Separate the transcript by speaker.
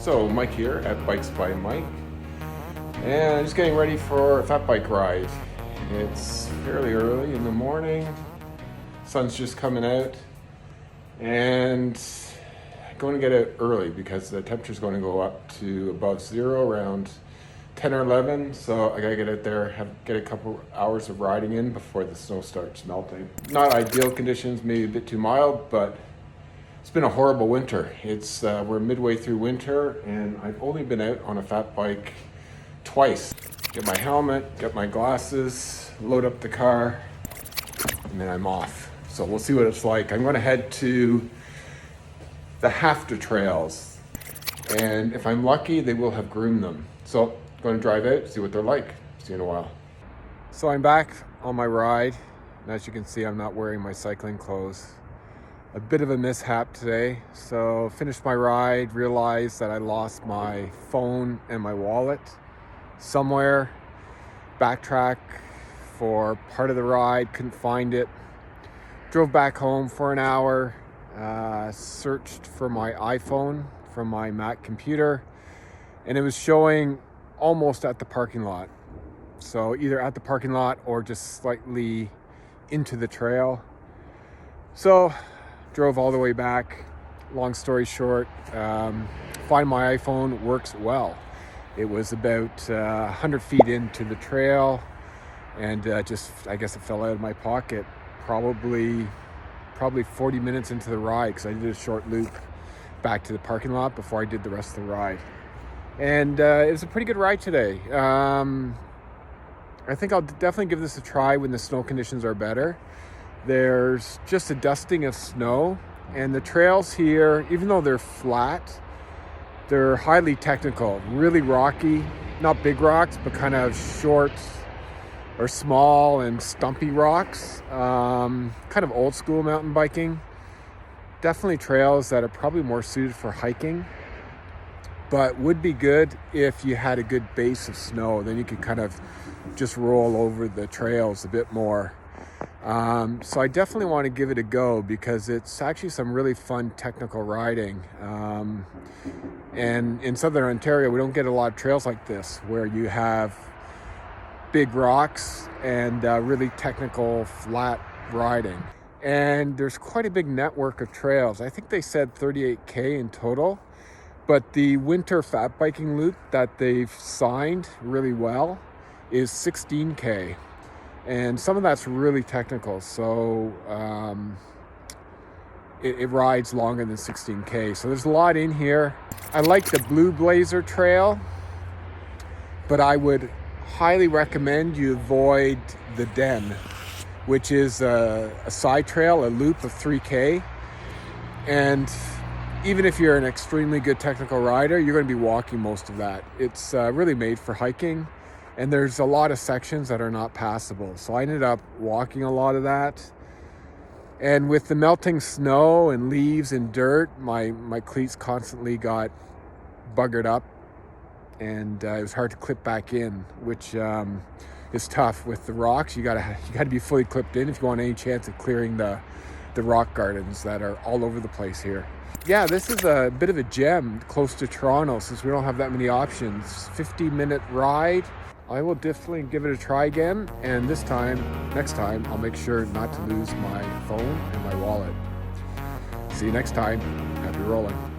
Speaker 1: So Mike here at Bikes by Mike, and I'm just getting ready for a fat bike ride. It's fairly early in the morning, sun's just coming out, and I'm going to get out early because the temperature's going to go up to above zero around 10 or 11, so I gotta get out there, get a couple hours of riding in before the snow starts melting. Not ideal conditions, maybe a bit too mild, but it's been a horrible winter. We're midway through winter, and I've only been out on a fat bike twice. Get my helmet, get my glasses, load up the car, and then I'm off. So we'll see what it's like. I'm gonna head to the HAFTA trails, and if I'm lucky, they will have groomed them. So I'm gonna drive out, see what they're like. See you in a while. So I'm back on my ride, and as you can see, I'm not wearing my cycling clothes. A bit of a mishap today. So finished my ride, realized that I lost my phone and my wallet somewhere. Backtrack for part of the ride, couldn't find it. Drove back home for an hour, searched for my iPhone from my Mac computer, and it was showing almost at the parking lot. So either at the parking lot or just slightly into the trail. So drove all the way back. Long story short, find my iPhone works well. It was about 100 feet into the trail, and I guess it fell out of my pocket probably 40 minutes into the ride, because I did a short loop back to the parking lot before I did the rest of the ride. And it was a pretty good ride today. I think I'll definitely give this a try when the snow conditions are better. There's just a dusting of snow, and the trails here, even though they're flat, they're highly technical, really rocky, not big rocks, but kind of short or small and stumpy rocks, kind of old school mountain biking. Definitely trails that are probably more suited for hiking, but would be good if you had a good base of snow. Then you could kind of just roll over the trails a bit more. So I definitely want to give it a go, because it's actually some really fun technical riding. And in Southern Ontario, we don't get a lot of trails like this, where you have big rocks and really technical flat riding. And there's quite a big network of trails. I think they said 38K in total, but the winter fat biking loop that they've signed really well is 16K. And some of that's really technical, so it rides longer than 16K. So there's a lot in here. I like the Blue Blazer trail, but I would highly recommend you avoid the Den, which is a side trail, a loop of 3K. And even if you're an extremely good technical rider, you're going to be walking most of that. It's really made for hiking. And there's a lot of sections that are not passable. So I ended up walking a lot of that. And with the melting snow and leaves and dirt, my cleats constantly got buggered up. And it was hard to clip back in, which is tough with the rocks. You gotta be fully clipped in if you want any chance of clearing the rock gardens that are all over the place here. Yeah, this is a bit of a gem close to Toronto, since we don't have that many options. 50-minute ride. I will definitely give it a try again, and next time, I'll make sure not to lose my phone and my wallet. See you next time. Happy rolling.